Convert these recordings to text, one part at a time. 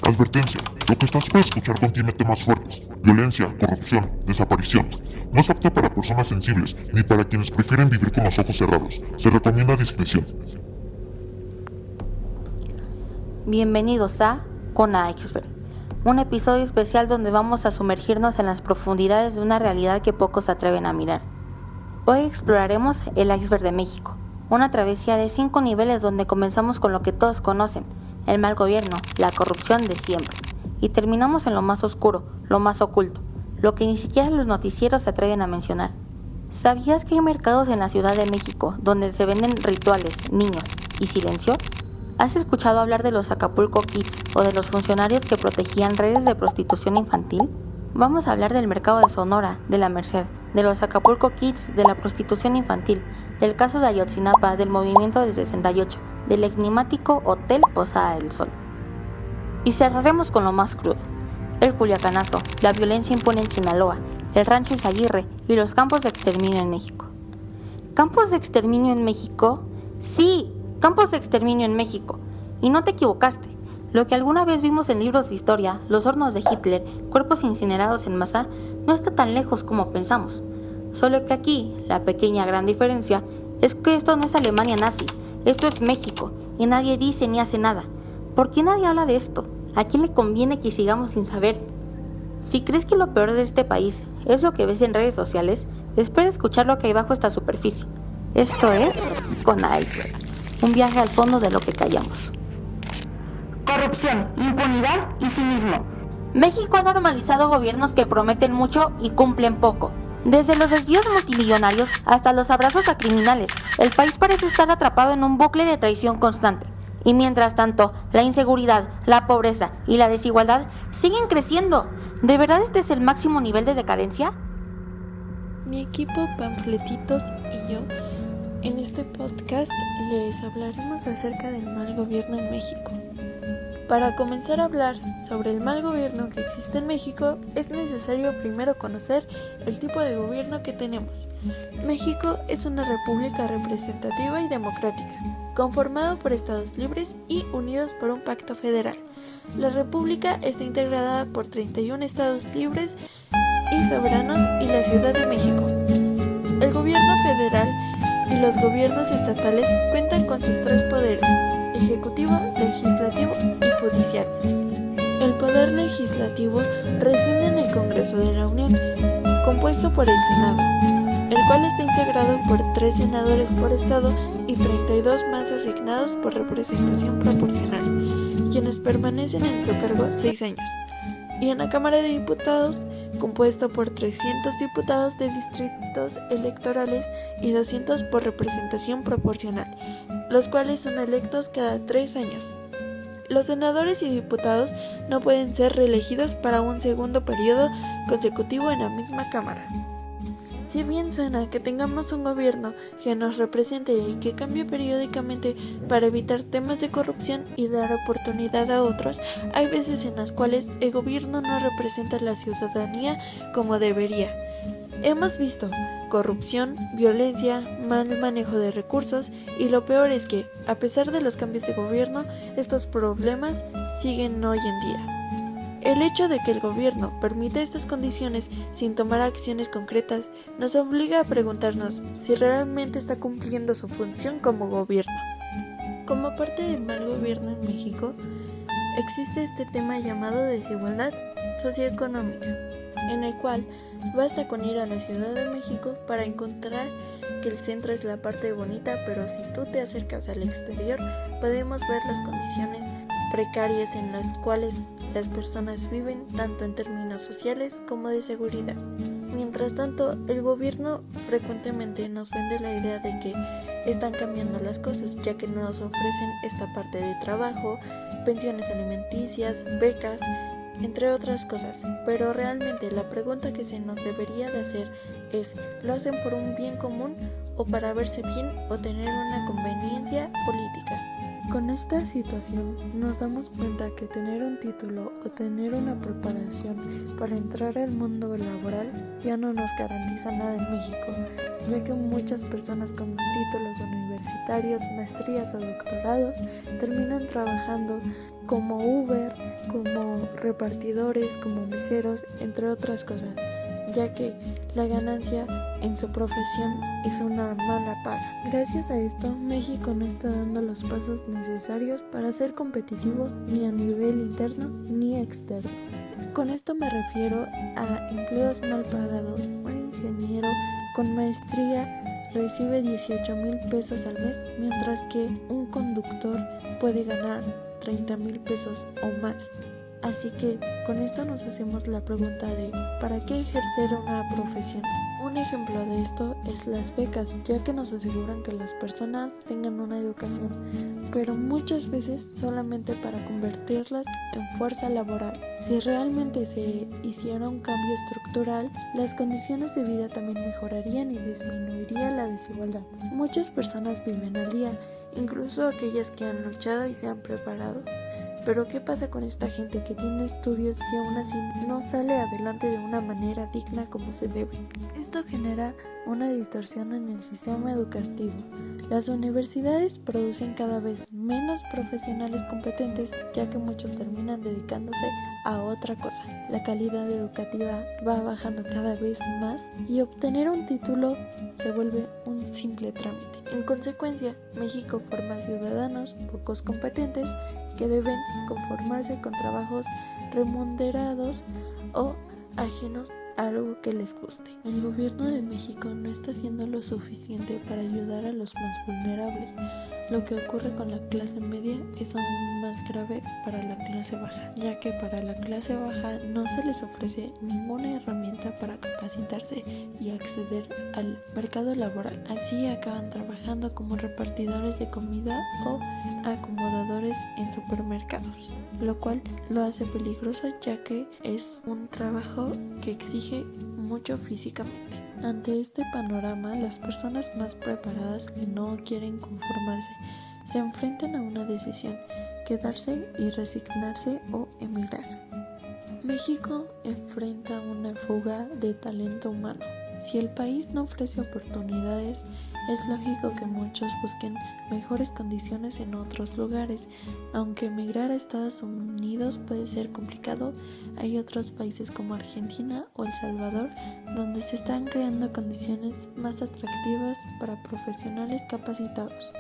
Advertencia, lo que estás por escuchar contiene temas fuertes, violencia, corrupción, desapariciones. No es apto para personas sensibles ni para quienes prefieren vivir con los ojos cerrados. Se recomienda discreción. Bienvenidos a Con Iceberg, un episodio especial donde vamos a sumergirnos en las profundidades de una realidad que pocos se atreven a mirar. Hoy exploraremos el iceberg de México, una travesía de 5 niveles donde comenzamos con lo que todos conocen, el mal gobierno, la corrupción de siempre, y terminamos en lo más oscuro, lo más oculto, lo que ni siquiera los noticieros se atreven a mencionar. ¿Sabías que hay mercados en la Ciudad de México donde se venden rituales, niños y silencio? ¿Has escuchado hablar de los Acapulco Kids o de los funcionarios que protegían redes de prostitución infantil? Vamos a hablar del mercado de Sonora, de la Merced, de los Acapulco Kids, de la prostitución infantil, del caso de Ayotzinapa, del movimiento del 68, del enigmático Hotel Posada del Sol. Y cerraremos con lo más crudo, el Culiacanazo, la violencia impune en Sinaloa, el rancho Izaguirre y los campos de exterminio en México. ¿Campos de exterminio en México? ¡Sí! Campos de exterminio en México. Y no te equivocaste. Lo que alguna vez vimos en libros de historia, los hornos de Hitler, cuerpos incinerados en masa, no está tan lejos como pensamos. Solo que aquí, la pequeña gran diferencia, es que esto no es Alemania nazi, esto es México, y nadie dice ni hace nada. ¿Por qué nadie habla de esto? ¿A quién le conviene que sigamos sin saber? Si crees que lo peor de este país es lo que ves en redes sociales, espera escuchar lo que hay bajo esta superficie. Esto es Con Iceberg, un viaje al fondo de lo que callamos. Corrupción, impunidad y cinismo. México ha normalizado gobiernos que prometen mucho y cumplen poco. Desde los desvíos multimillonarios hasta los abrazos a criminales, el país parece estar atrapado en un bucle de traición constante. Y mientras tanto, la inseguridad, la pobreza y la desigualdad siguen creciendo. ¿De verdad este es el máximo nivel de decadencia? Mi equipo Panfletitos y yo, en este podcast les hablaremos acerca del mal gobierno en México. Para comenzar a hablar sobre el mal gobierno que existe en México, es necesario primero conocer el tipo de gobierno que tenemos. México es una república representativa y democrática, conformado por estados libres y unidos por un pacto federal. La república está integrada por 31 estados libres y soberanos y la Ciudad de México. El gobierno federal y los gobiernos estatales cuentan con sus 3 poderes: ejecutivo, legislativo y judicial. El poder legislativo reside en el Congreso de la Unión, compuesto por el Senado, el cual está integrado por 3 senadores por estado y 32 más asignados por representación proporcional, quienes permanecen en su cargo 6 años. Y en la Cámara de Diputados, compuesto por 300 diputados de distritos electorales y 200 por representación proporcional, los cuales son electos cada 3 años. Los senadores y diputados no pueden ser reelegidos para un segundo periodo consecutivo en la misma Cámara. Si bien suena que tengamos un gobierno que nos represente y que cambie periódicamente para evitar temas de corrupción y dar oportunidad a otros, hay veces en las cuales el gobierno no representa a la ciudadanía como debería. Hemos visto corrupción, violencia, mal manejo de recursos y lo peor es que, a pesar de los cambios de gobierno, estos problemas siguen hoy en día. El hecho de que el gobierno permita estas condiciones sin tomar acciones concretas nos obliga a preguntarnos si realmente está cumpliendo su función como gobierno. Como parte del mal gobierno en México, existe este tema llamado desigualdad socioeconómica, en el cual basta con ir a la Ciudad de México para encontrar que el centro es la parte bonita, pero si tú te acercas al exterior podemos ver las condiciones precarias en las cuales las personas viven, tanto en términos sociales como de seguridad. Mientras tanto, el gobierno frecuentemente nos vende la idea de que están cambiando las cosas, ya que nos ofrecen esta parte de trabajo, pensiones alimenticias, becas, entre otras cosas. Pero realmente la pregunta que se nos debería de hacer es: ¿lo hacen por un bien común o para verse bien o tener una conveniencia política? Con esta situación nos damos cuenta que tener un título o tener una preparación para entrar al mundo laboral ya no nos garantiza nada en México, ya que muchas personas con títulos universitarios, maestrías o doctorados terminan trabajando como Uber, como repartidores, como meseros, entre otras cosas, ya que la ganancia en su profesión es una mala paga. Gracias a esto, México no está dando los pasos necesarios para ser competitivo ni a nivel interno ni externo. Con esto me refiero a empleos mal pagados. Un ingeniero con maestría recibe 18,000 pesos al mes, mientras que un conductor puede ganar 30,000 pesos o más. Así que con esto nos hacemos la pregunta de ¿para qué ejercer una profesión? Un ejemplo de esto es las becas, ya que nos aseguran que las personas tengan una educación, pero muchas veces solamente para convertirlas en fuerza laboral. Si realmente se hiciera un cambio estructural, las condiciones de vida también mejorarían y disminuiría la desigualdad. Muchas personas viven al día, incluso aquellas que han luchado y se han preparado. Pero ¿qué pasa con esta gente que tiene estudios y aún así no sale adelante de una manera digna como se debe? Esto genera una distorsión en el sistema educativo. Las universidades producen cada vez menos profesionales competentes, ya que muchos terminan dedicándose a otra cosa. La calidad educativa va bajando cada vez más y obtener un título se vuelve un simple trámite. En consecuencia, México forma ciudadanos pocos competentes que deben conformarse con trabajos remunerados o ajenos a algo que les guste. El gobierno de México no está haciendo lo suficiente para ayudar a los más vulnerables. Lo que ocurre con la clase media es aún más grave para la clase baja, ya que para la clase baja no se les ofrece ninguna herramienta para capacitarse y acceder al mercado laboral. Así acaban trabajando como repartidores de comida o acomodadores en supermercados, lo cual lo hace peligroso, ya que es un trabajo que exige mucho físicamente. Ante este panorama, las personas más preparadas que no quieren conformarse se enfrentan a una decisión: quedarse y resignarse o emigrar. México enfrenta una fuga de talento humano. Si el país no ofrece oportunidades, es lógico que muchos busquen mejores condiciones en otros lugares. Aunque emigrar a Estados Unidos puede ser complicado, hay otros países como Argentina o El Salvador donde se están creando condiciones más atractivas para profesionales capacitados.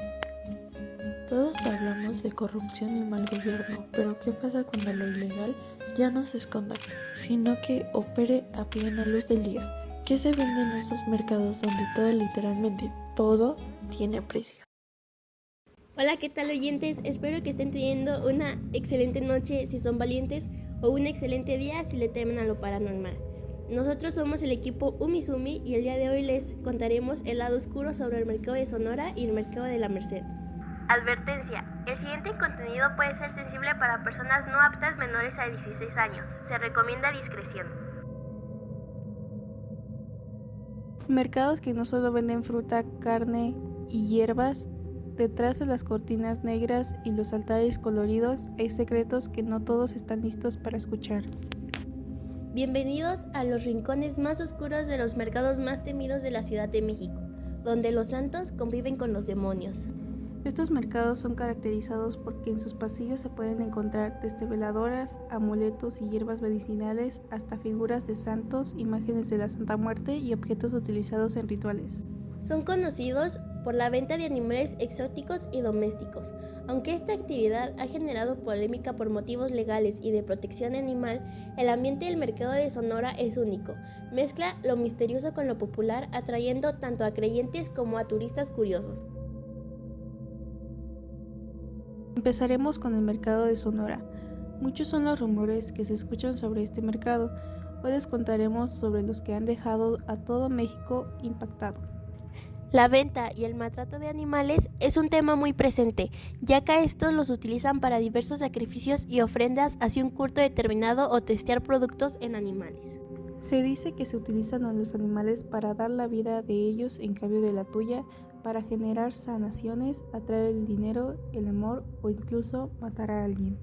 Todos hablamos de corrupción y mal gobierno, pero ¿qué pasa cuando lo ilegal ya no se esconda, sino que opere a plena luz del día? ¿Qué se vende en esos mercados donde todo, literalmente todo, tiene precio? Hola, ¿qué tal, oyentes? Espero que estén teniendo una excelente noche si son valientes o un excelente día si le temen a lo paranormal. Nosotros somos el equipo Umisumi y el día de hoy les contaremos el lado oscuro sobre el mercado de Sonora y el mercado de la Merced. Advertencia: el siguiente contenido puede ser sensible para personas no aptas menores a 16 años. Se recomienda discreción. Mercados que no solo venden fruta, carne y hierbas. Detrás de las cortinas negras y los altares coloridos hay secretos que no todos están listos para escuchar. Bienvenidos a los rincones más oscuros de los mercados más temidos de la Ciudad de México, donde los santos conviven con los demonios. Estos mercados son caracterizados porque en sus pasillos se pueden encontrar desde veladoras, amuletos y hierbas medicinales hasta figuras de santos, imágenes de la Santa Muerte y objetos utilizados en rituales. Son conocidos por la venta de animales exóticos y domésticos. Aunque esta actividad ha generado polémica por motivos legales y de protección animal, el ambiente del mercado de Sonora es único. Mezcla lo misterioso con lo popular, atrayendo tanto a creyentes como a turistas curiosos. Empezaremos con el mercado de Sonora. Muchos son los rumores que se escuchan sobre este mercado. Hoy les contaremos sobre los que han dejado a todo México impactado. La venta y el maltrato de animales es un tema muy presente, ya que estos los utilizan para diversos sacrificios y ofrendas hacia un culto determinado o testear productos en animales. Se dice que se utilizan a los animales para dar la vida de ellos en cambio de la tuya, para generar sanaciones, atraer el dinero, el amor o incluso matar a alguien.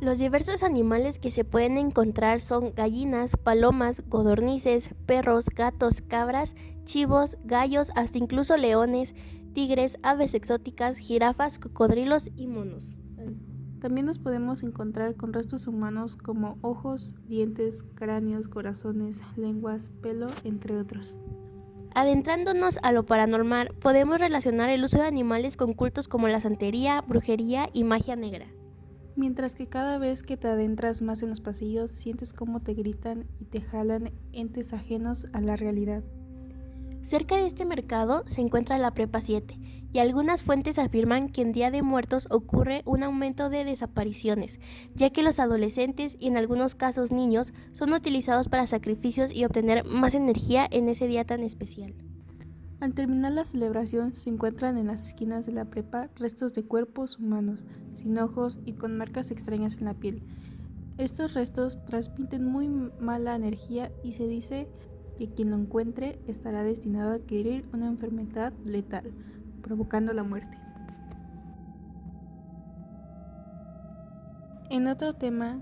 Los diversos animales que se pueden encontrar son gallinas, palomas, codornices, perros, gatos, cabras, chivos, gallos, hasta incluso leones, tigres, aves exóticas, jirafas, cocodrilos y monos. También nos podemos encontrar con restos humanos como ojos, dientes, cráneos, corazones, lenguas, pelo, entre otros. Adentrándonos a lo paranormal, podemos relacionar el uso de animales con cultos como la santería, brujería y magia negra. Mientras que cada vez que te adentras más en los pasillos, sientes cómo te gritan y te jalan entes ajenos a la realidad. Cerca de este mercado se encuentra la Prepa 7 y algunas fuentes afirman que en Día de Muertos ocurre un aumento de desapariciones, ya que los adolescentes y en algunos casos niños son utilizados para sacrificios y obtener más energía en ese día tan especial. Al terminar la celebración se encuentran en las esquinas de la prepa restos de cuerpos humanos, sin ojos y con marcas extrañas en la piel. Estos restos transmiten muy mala energía y se dice que quien lo encuentre estará destinado a adquirir una enfermedad letal, provocando la muerte. En otro tema,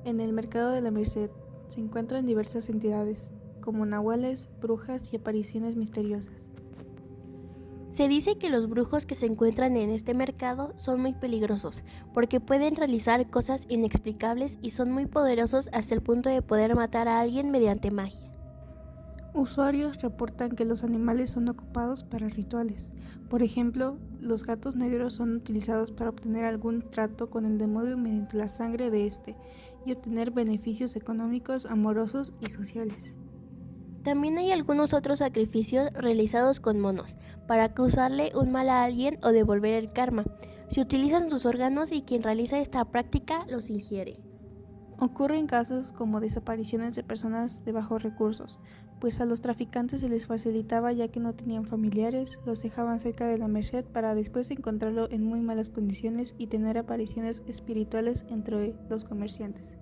en el mercado de la Merced se encuentran diversas entidades, como nahuales, brujas y apariciones misteriosas. Se dice que los brujos que se encuentran en este mercado son muy peligrosos, porque pueden realizar cosas inexplicables y son muy poderosos hasta el punto de poder matar a alguien mediante magia. Usuarios reportan que los animales son ocupados para rituales. Por ejemplo, los gatos negros son utilizados para obtener algún trato con el demonio mediante la sangre de este y obtener beneficios económicos, amorosos y sociales. También hay algunos otros sacrificios realizados con monos, para causarle un mal a alguien o devolver el karma. Se utilizan sus órganos y quien realiza esta práctica los ingiere. Ocurren casos como desapariciones de personas de bajos recursos, pues a los traficantes se les facilitaba ya que no tenían familiares, los dejaban cerca de la Merced para después encontrarlo en muy malas condiciones y tener apariciones espirituales entre los comerciantes.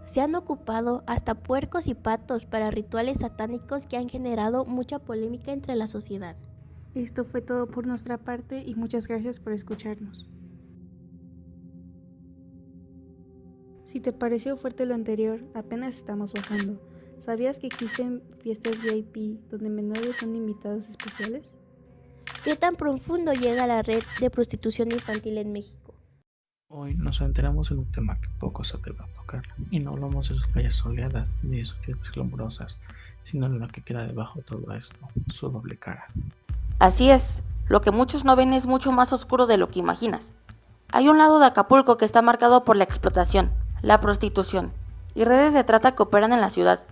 Se han ocupado hasta puercos y patos para rituales satánicos que han generado mucha polémica entre la sociedad. Esto fue todo por nuestra parte y muchas gracias por escucharnos. Si te pareció fuerte lo anterior, apenas estamos bajando. ¿Sabías que existen fiestas VIP donde menores son invitados especiales? ¿Qué tan profundo llega la red de prostitución infantil en México? Hoy nos enteramos en un tema que pocos se atreven a tocar, y no hablamos de sus playas soleadas ni de sus fiestas glamurosas, sino de lo que queda debajo de todo esto, su doble cara. Así es, lo que muchos no ven es mucho más oscuro de lo que imaginas. Hay un lado de Acapulco que está marcado por la explotación, la prostitución y redes de trata que operan en la ciudad.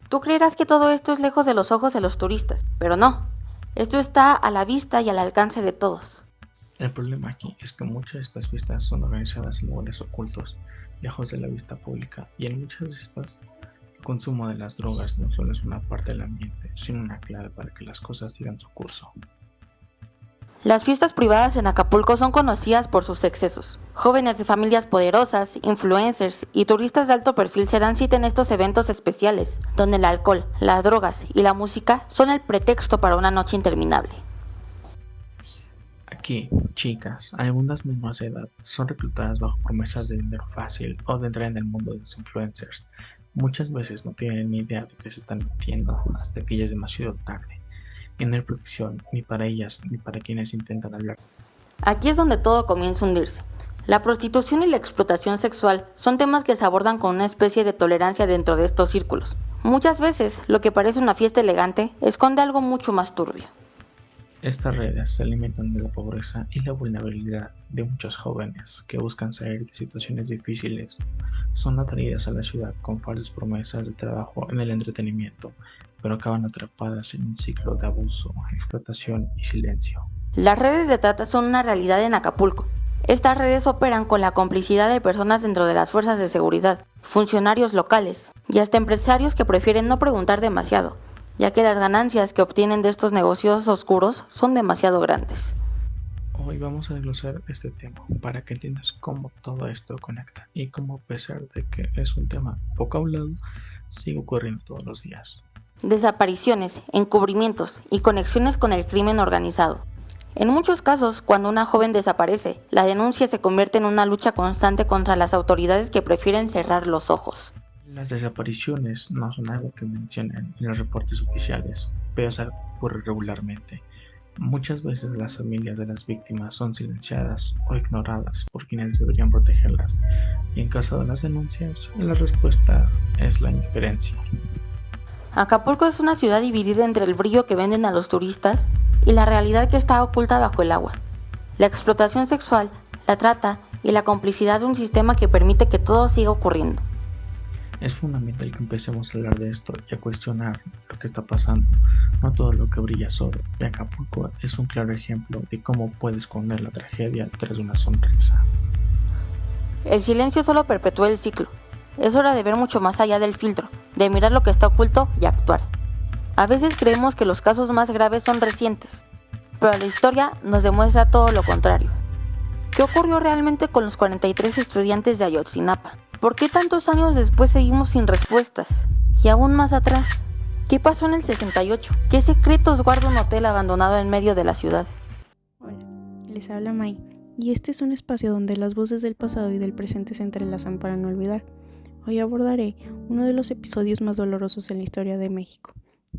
Tú creerás que todo esto es lejos de los ojos de los turistas, pero no, esto está a la vista y al alcance de todos. El problema aquí es que muchas de estas fiestas son organizadas en lugares ocultos, lejos de la vista pública, y en muchas de estas el consumo de las drogas no solo es una parte del ambiente, sino una clave para que las cosas sigan su curso. Las fiestas privadas en Acapulco son conocidas por sus excesos. Jóvenes de familias poderosas, influencers y turistas de alto perfil se dan cita en estos eventos especiales, donde el alcohol, las drogas y la música son el pretexto para una noche interminable. Aquí, chicas, algunas menores de edad son reclutadas bajo promesas de dinero fácil o de entrar en el mundo de los influencers. Muchas veces no tienen ni idea de que se están metiendo hasta que ya es demasiado tarde. Y no hay protección ni para ellas ni para quienes intentan hablar. Aquí es donde todo comienza a hundirse. La prostitución y la explotación sexual son temas que se abordan con una especie de tolerancia dentro de estos círculos. Muchas veces, lo que parece una fiesta elegante esconde algo mucho más turbio. Estas redes se alimentan de la pobreza y la vulnerabilidad de muchos jóvenes que buscan salir de situaciones difíciles. Son atraídas a la ciudad con falsas promesas de trabajo en el entretenimiento, pero acaban atrapadas en un ciclo de abuso, explotación y silencio. Las redes de trata son una realidad en Acapulco. Estas redes operan con la complicidad de personas dentro de las fuerzas de seguridad, funcionarios locales y hasta empresarios que prefieren no preguntar demasiado, ya que las ganancias que obtienen de estos negocios oscuros son demasiado grandes. Hoy vamos a desglosar este tema para que entiendas cómo todo esto conecta y cómo, a pesar de que es un tema poco hablado, sigue ocurriendo todos los días. Desapariciones, encubrimientos y conexiones con el crimen organizado. En muchos casos, cuando una joven desaparece, la denuncia se convierte en una lucha constante contra las autoridades que prefieren cerrar los ojos. Las desapariciones no son algo que mencionan en los reportes oficiales, pero es algo que ocurre regularmente. Muchas veces las familias de las víctimas son silenciadas o ignoradas por quienes deberían protegerlas, y en caso de las denuncias, la respuesta es la indiferencia. Acapulco es una ciudad dividida entre el brillo que venden a los turistas y la realidad que está oculta bajo el agua. La explotación sexual, la trata y la complicidad de un sistema que permite que todo siga ocurriendo. Es fundamental que empecemos a hablar de esto y a cuestionar lo que está pasando. No todo lo que brilla es oro, y Acapulco es un claro ejemplo de cómo puede esconder la tragedia detrás de una sonrisa. El silencio solo perpetúa el ciclo. Es hora de ver mucho más allá del filtro, de mirar lo que está oculto y actuar. A veces creemos que los casos más graves son recientes, pero la historia nos demuestra todo lo contrario. ¿Qué ocurrió realmente con los 43 estudiantes de Ayotzinapa? ¿Por qué tantos años después seguimos sin respuestas? Y aún más atrás, ¿qué pasó en el 68? ¿Qué secretos guarda un hotel abandonado en medio de la ciudad? Hola, les habla Mai, y este es un espacio donde las voces del pasado y del presente se entrelazan para no olvidar. Hoy abordaré uno de los episodios más dolorosos en la historia de México.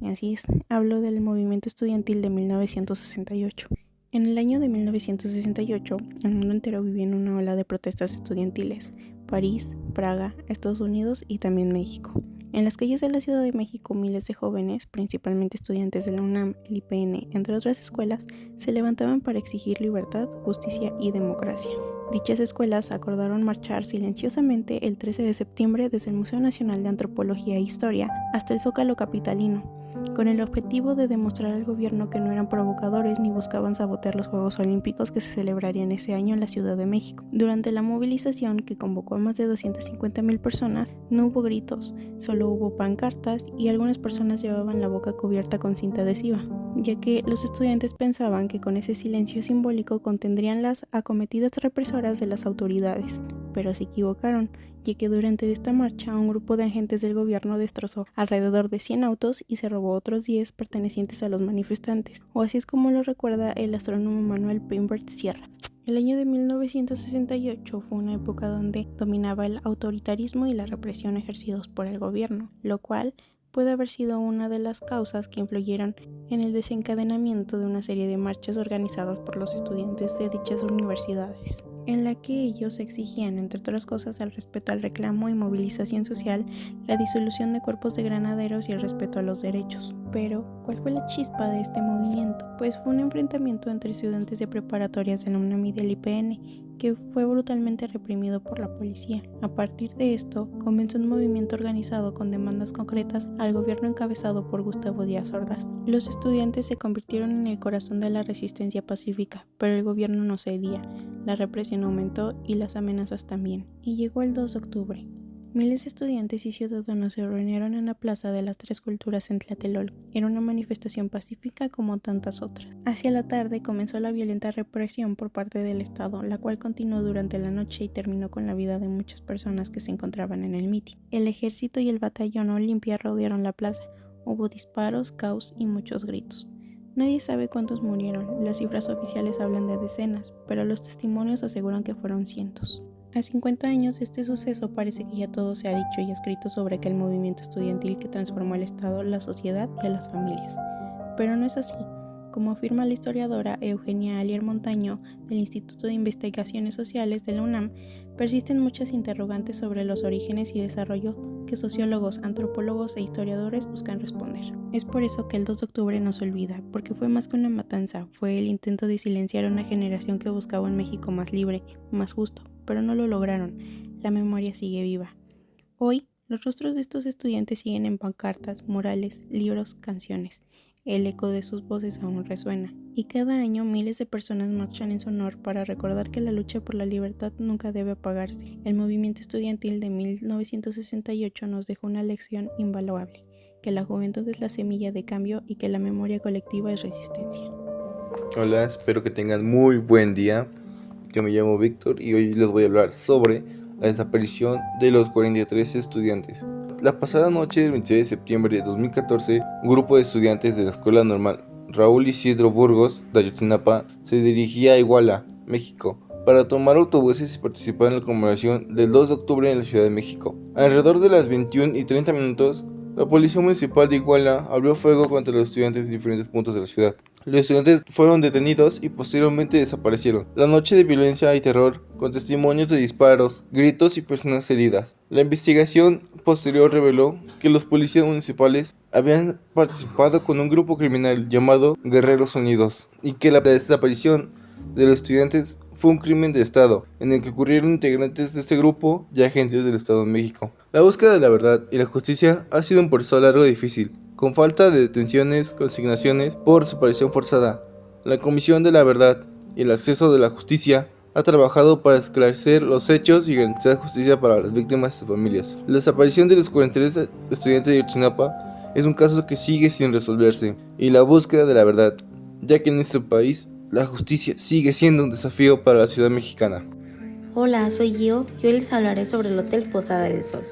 Así es, hablo del movimiento estudiantil de 1968. En el año de 1968, el mundo entero vivía en una ola de protestas estudiantiles. París, Praga, Estados Unidos y también México. En las calles de la Ciudad de México, miles de jóvenes, principalmente estudiantes de la UNAM, el IPN, entre otras escuelas, se levantaban para exigir libertad, justicia y democracia. Dichas escuelas acordaron marchar silenciosamente el 13 de septiembre desde el Museo Nacional de Antropología e Historia hasta el Zócalo capitalino, con el objetivo de demostrar al gobierno que no eran provocadores ni buscaban sabotear los Juegos Olímpicos que se celebrarían ese año en la Ciudad de México. Durante la movilización, que convocó a más de 250,000 personas, no hubo gritos, solo hubo pancartas y algunas personas llevaban la boca cubierta con cinta adhesiva, ya que los estudiantes pensaban que con ese silencio simbólico contendrían las acometidas represoras de las autoridades, pero se equivocaron, ya que durante esta marcha un grupo de agentes del gobierno destrozó alrededor de 100 autos y se robó otros 10 pertenecientes a los manifestantes, o así es como lo recuerda el astrónomo Manuel Peinbert Sierra. El año de 1968 fue una época donde dominaba el autoritarismo y la represión ejercidos por el gobierno, lo cual puede haber sido una de las causas que influyeron en el desencadenamiento de una serie de marchas organizadas por los estudiantes de dichas universidades, en la que ellos exigían, entre otras cosas, el respeto al reclamo y movilización social, la disolución de cuerpos de granaderos y el respeto a los derechos. Pero, ¿cuál fue la chispa de este movimiento? Pues fue un enfrentamiento entre estudiantes de preparatorias de la UNAM y del IPN, que fue brutalmente reprimido por la policía. A partir de esto, comenzó un movimiento organizado con demandas concretas al gobierno encabezado por Gustavo Díaz Ordaz. Los estudiantes se convirtieron en el corazón de la resistencia pacífica, pero el gobierno no cedía, la represión aumentó y las amenazas también. Y llegó el 2 de octubre. Miles de estudiantes y ciudadanos se reunieron en la Plaza de las Tres Culturas en Tlatelolco. Era una manifestación pacífica como tantas otras. Hacia la tarde comenzó la violenta represión por parte del Estado, la cual continuó durante la noche y terminó con la vida de muchas personas que se encontraban en el mitin. El ejército y el batallón Olimpia rodearon la plaza. Hubo disparos, caos y muchos gritos. Nadie sabe cuántos murieron, las cifras oficiales hablan de decenas, pero los testimonios aseguran que fueron cientos. A 50 años de este suceso parece que ya todo se ha dicho y escrito sobre aquel movimiento estudiantil que transformó al Estado, la sociedad y a las familias. Pero no es así. Como afirma la historiadora Eugenia Alier Montaño del Instituto de Investigaciones Sociales de la UNAM, persisten muchas interrogantes sobre los orígenes y desarrollo que sociólogos, antropólogos e historiadores buscan responder. Es por eso que el 2 de octubre no se olvida, porque fue más que una matanza, fue el intento de silenciar a una generación que buscaba un México más libre, más justo, pero no lo lograron. La memoria sigue viva. Hoy, los rostros de estos estudiantes siguen en pancartas, murales, libros, canciones. El eco de sus voces aún resuena, y cada año miles de personas marchan en su honor para recordar que la lucha por la libertad nunca debe apagarse. El movimiento estudiantil de 1968 nos dejó una lección invaluable, que la juventud es la semilla de cambio y que la memoria colectiva es resistencia. Hola, espero que tengan muy buen día. Yo me llamo Víctor y hoy les voy a hablar sobre la desaparición de los 43 estudiantes. La pasada noche del 26 de septiembre de 2014, un grupo de estudiantes de la Escuela Normal Raúl Isidro Burgos de Ayotzinapa se dirigía a Iguala, México, para tomar autobuses y participar en la conmemoración del 2 de octubre en la Ciudad de México. Alrededor de las 21:30 minutos, la Policía Municipal de Iguala abrió fuego contra los estudiantes en diferentes puntos de la ciudad. Los estudiantes fueron detenidos y posteriormente desaparecieron. La noche de violencia y terror, con testimonios de disparos, gritos y personas heridas. La investigación posterior reveló que los policías municipales habían participado con un grupo criminal llamado Guerreros Unidos y que la desaparición de los estudiantes fue un crimen de Estado, en el que ocurrieron integrantes de este grupo y agentes del Estado de México. La búsqueda de la verdad y la justicia ha sido un proceso largo y difícil, con falta de detenciones, consignaciones por desaparición forzada. La Comisión de la Verdad y el Acceso de la Justicia ha trabajado para esclarecer los hechos y garantizar justicia para las víctimas y sus familias. La desaparición de los 43 estudiantes de Ayotzinapa es un caso que sigue sin resolverse, y la búsqueda de la verdad, ya que en este país la justicia sigue siendo un desafío para la ciudad mexicana. Hola, soy Gio y hoy les hablaré sobre el Hotel Posada del Sol.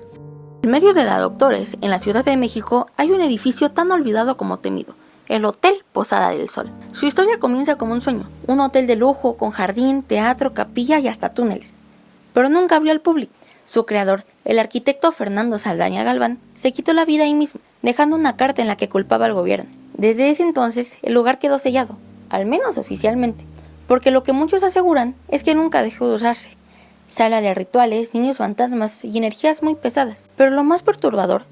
En medio de la Doctores, en la Ciudad de México, hay un edificio tan olvidado como temido, el Hotel Posada del Sol. Su historia comienza como un sueño, un hotel de lujo con jardín, teatro, capilla y hasta túneles. Pero nunca abrió al público. Su creador, el arquitecto Fernando Saldaña Galván, se quitó la vida ahí mismo, dejando una carta en la que culpaba al gobierno. Desde ese entonces, el lugar quedó sellado, al menos oficialmente, porque lo que muchos aseguran es que nunca dejó de usarse. Sala de rituales, niños fantasmas y energías muy pesadas. Pero lo más perturbador,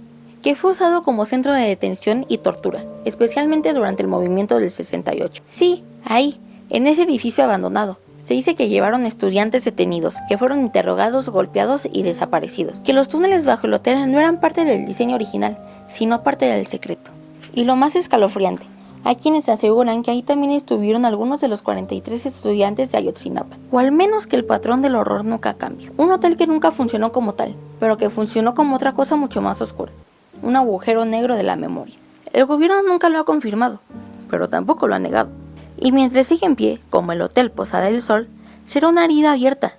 que fue usado como centro de detención y tortura, especialmente durante el movimiento del 68. Sí, ahí, en ese edificio abandonado. Se dice que llevaron estudiantes detenidos, que fueron interrogados, golpeados y desaparecidos. Que los túneles bajo el hotel no eran parte del diseño original, sino parte del secreto. Y lo más escalofriante, hay quienes aseguran que ahí también estuvieron algunos de los 43 estudiantes de Ayotzinapa, o al menos que el patrón del horror nunca cambia. Un hotel que nunca funcionó como tal, pero que funcionó como otra cosa mucho más oscura, un agujero negro de la memoria. El gobierno nunca lo ha confirmado, pero tampoco lo ha negado. Y mientras sigue en pie, como el Hotel Posada del Sol, será una herida abierta.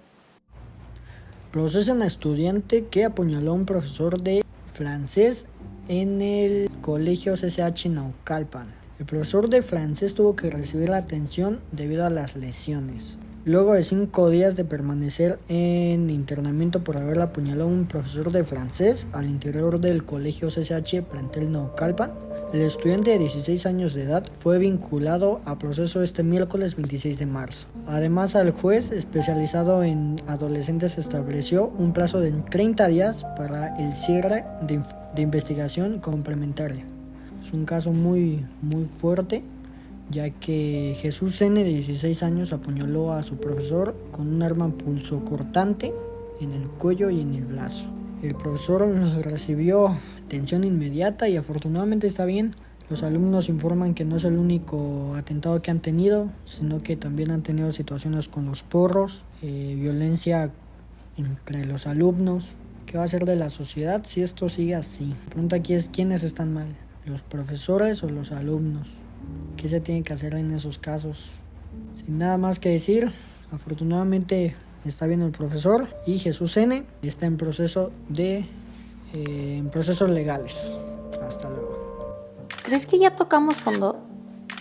Procesan a estudiante que apuñaló a un profesor de francés en el colegio CCH Naucalpan. El profesor de francés tuvo que recibir la atención debido a las lesiones. Luego de 5 días de permanecer en internamiento por haber apuñalado a un profesor de francés al interior del colegio CCH plantel Naucalpan, el estudiante de 16 años de edad fue vinculado a proceso este miércoles 26 de marzo. Además, el juez especializado en adolescentes estableció un plazo de 30 días para el cierre de investigación complementaria. Es un caso muy fuerte, ya que Jesús N., de 16 años, apuñaló a su profesor con un arma punzocortante en el cuello y en el brazo. El profesor recibió atención inmediata y afortunadamente está bien. Los alumnos informan que no es el único atentado que han tenido, sino que también han tenido situaciones con los porros, violencia entre los alumnos. ¿Qué va a ser de la sociedad si esto sigue así? La pregunta aquí es: ¿quiénes están mal? ¿Los profesores o los alumnos? ¿Qué se tiene que hacer en esos casos? Sin nada más que decir, afortunadamente está bien el profesor y Jesús N. está en procesos legales. Hasta luego. ¿Crees que ya tocamos fondo?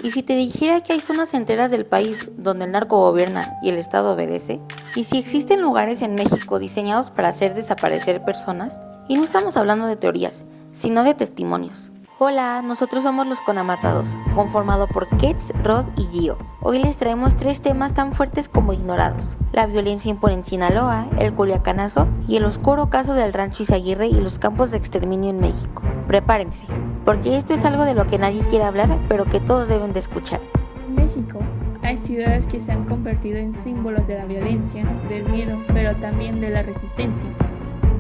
¿Y si te dijera que hay zonas enteras del país donde el narco gobierna y el Estado obedece? ¿Y si existen lugares en México diseñados para hacer desaparecer personas? Y no estamos hablando de teorías, sino de testimonios. Hola, nosotros somos los Conamatados, conformado por Kets, Rod y Gio. Hoy les traemos 3 temas tan fuertes como ignorados: la violencia impune en Sinaloa, el Culiacanazo y el oscuro caso del Rancho Izaguirre y los campos de exterminio en México. Prepárense, porque esto es algo de lo que nadie quiere hablar, pero que todos deben de escuchar. En México hay ciudades que se han convertido en símbolos de la violencia, del miedo, pero también de la resistencia.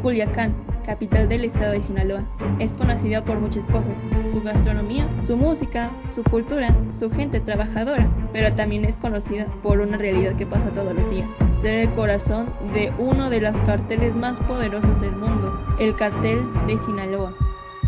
Culiacán, capital del estado de Sinaloa, es conocida por muchas cosas: su gastronomía, su música, su cultura, su gente trabajadora, pero también es conocida por una realidad que pasa todos los días: ser el corazón de uno de los carteles más poderosos del mundo, el Cartel de Sinaloa.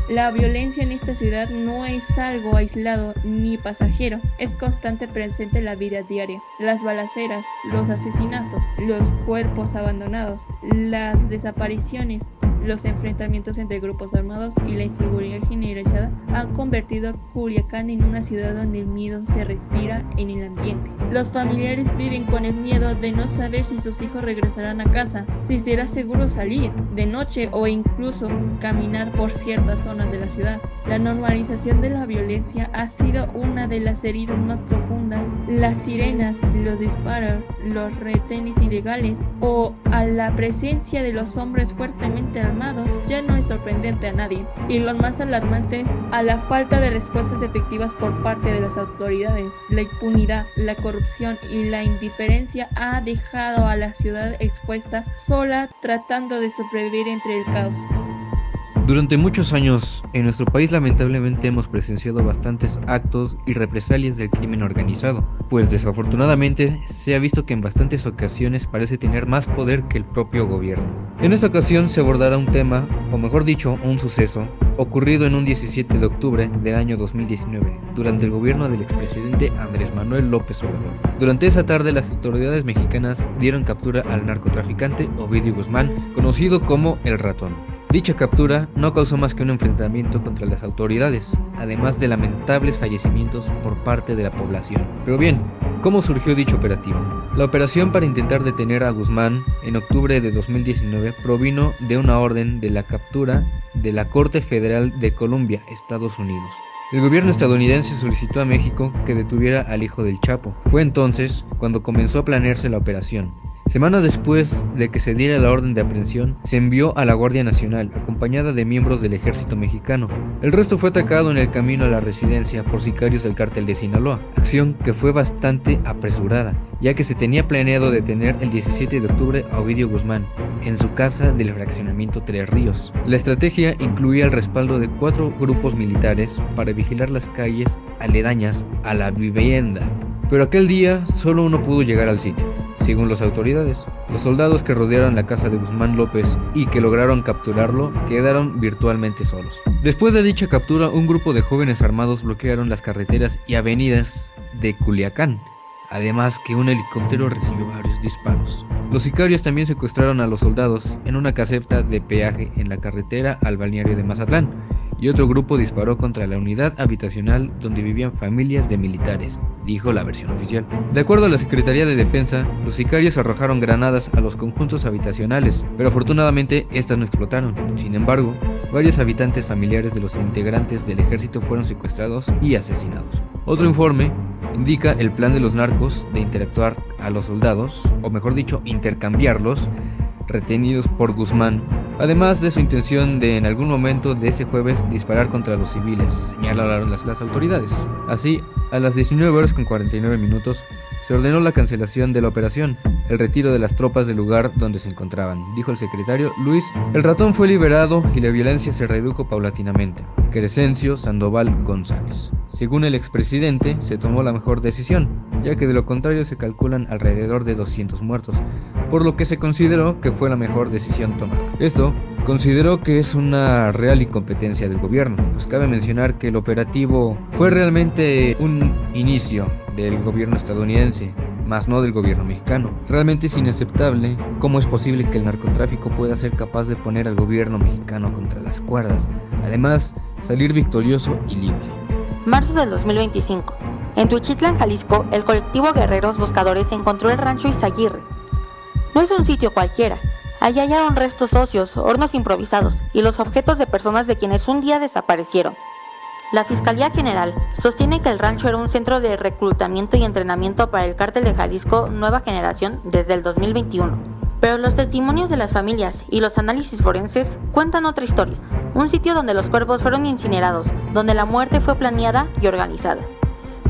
La violencia en esta ciudad no es algo aislado ni pasajero, es constante presente en la vida diaria. Las balaceras, los asesinatos, los cuerpos abandonados, las desapariciones, los enfrentamientos entre grupos armados y la inseguridad generalizada han convertido a Culiacán en una ciudad donde el miedo se respira en el ambiente. Los familiares viven con el miedo de no saber si sus hijos regresarán a casa, si será seguro salir de noche o incluso caminar por ciertas zonas de la ciudad. La normalización de la violencia ha sido una de las heridas más profundas. Las sirenas, los disparos, los retenes ilegales o a la presencia de los hombres fuertemente armados ya no es sorprendente a nadie. Y lo más alarmante, a la falta de respuestas efectivas por parte de las autoridades. La impunidad, la corrupción y la indiferencia ha dejado a la ciudad expuesta, sola, tratando de sobrevivir entre el caos. Durante muchos años, en nuestro país lamentablemente hemos presenciado bastantes actos y represalias del crimen organizado, pues desafortunadamente se ha visto que en bastantes ocasiones parece tener más poder que el propio gobierno. En esta ocasión se abordará un tema, o mejor dicho, un suceso, ocurrido en un 17 de octubre del año 2019, durante el gobierno del expresidente Andrés Manuel López Obrador. Durante esa tarde, las autoridades mexicanas dieron captura al narcotraficante Ovidio Guzmán, conocido como El Ratón. Dicha captura no causó más que un enfrentamiento contra las autoridades, además de lamentables fallecimientos por parte de la población. Pero bien, ¿cómo surgió dicho operativo? La operación para intentar detener a Guzmán en octubre de 2019 provino de una orden de la captura de la Corte Federal de Columbia, Estados Unidos. El gobierno estadounidense solicitó a México que detuviera al hijo del Chapo. Fue entonces cuando comenzó a planearse la operación. Semanas después de que se diera la orden de aprehensión, se envió a la Guardia Nacional, acompañada de miembros del ejército mexicano. El resto fue atacado en el camino a la residencia por sicarios del cártel de Sinaloa, acción que fue bastante apresurada, ya que se tenía planeado detener el 17 de octubre a Ovidio Guzmán, en su casa del fraccionamiento Tres Ríos. La estrategia incluía el respaldo de 4 grupos militares para vigilar las calles aledañas a la vivienda. Pero aquel día solo uno pudo llegar al sitio. Según las autoridades, los soldados que rodearon la casa de Guzmán López y que lograron capturarlo quedaron virtualmente solos. Después de dicha captura, un grupo de jóvenes armados bloquearon las carreteras y avenidas de Culiacán, además que un helicóptero recibió varios disparos. Los sicarios también secuestraron a los soldados en una caseta de peaje en la carretera al balneario de Mazatlán, y otro grupo disparó contra la unidad habitacional donde vivían familias de militares, dijo la versión oficial. De acuerdo a la Secretaría de Defensa, los sicarios arrojaron granadas a los conjuntos habitacionales, pero afortunadamente estas no explotaron. Sin embargo, varios habitantes familiares de los integrantes del ejército fueron secuestrados y asesinados. Otro informe indica el plan de los narcos de interactuar a los soldados, o mejor dicho, intercambiarlos, retenidos por Guzmán, además de su intención de en algún momento de ese jueves disparar contra los civiles, señalaron las autoridades. Así, a las 19:49 se ordenó la cancelación de la operación, el retiro de las tropas del lugar donde se encontraban, dijo el secretario Luis. El Ratón fue liberado y la violencia se redujo paulatinamente. Crescencio Sandoval González. Según el expresidente, se tomó la mejor decisión, ya que de lo contrario se calculan alrededor de 200 muertos, por lo que se consideró que fue la mejor decisión tomada. Esto consideró que es una real incompetencia del gobierno, pues cabe mencionar que el operativo fue realmente un inicio del gobierno estadounidense, más no del gobierno mexicano. Realmente es inaceptable cómo es posible que el narcotráfico pueda ser capaz de poner al gobierno mexicano contra las cuerdas, además salir victorioso y libre. Marzo del 2025. En Tuchitlán, Jalisco, el colectivo Guerreros Buscadores encontró el rancho Izaguirre. No es un sitio cualquiera. Allí hallaron restos óseos, hornos improvisados y los objetos de personas de quienes un día desaparecieron. La Fiscalía General sostiene que el rancho era un centro de reclutamiento y entrenamiento para el Cártel de Jalisco Nueva Generación desde el 2021. Pero los testimonios de las familias y los análisis forenses cuentan otra historia. Un sitio donde los cuerpos fueron incinerados, donde la muerte fue planeada y organizada.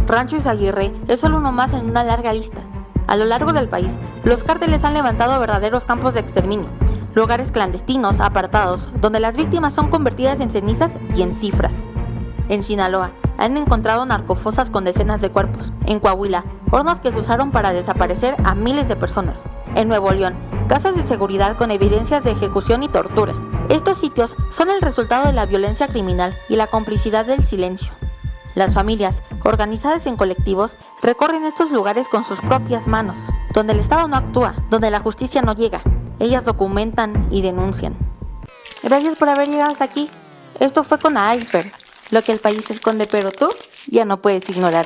Rancho Izaguirre es solo uno más en una larga lista. A lo largo del país, los cárteles han levantado verdaderos campos de exterminio, lugares clandestinos, apartados, donde las víctimas son convertidas en cenizas y en cifras. En Sinaloa, han encontrado narcofosas con decenas de cuerpos. En Coahuila, hornos que se usaron para desaparecer a miles de personas. En Nuevo León, casas de seguridad con evidencias de ejecución y tortura. Estos sitios son el resultado de la violencia criminal y la complicidad del silencio. Las familias, organizadas en colectivos, recorren estos lugares con sus propias manos, donde el Estado no actúa, donde la justicia no llega. Ellas documentan y denuncian. Gracias por haber llegado hasta aquí. Esto fue Con Iceberg, lo que el país esconde pero tú ya no puedes ignorar.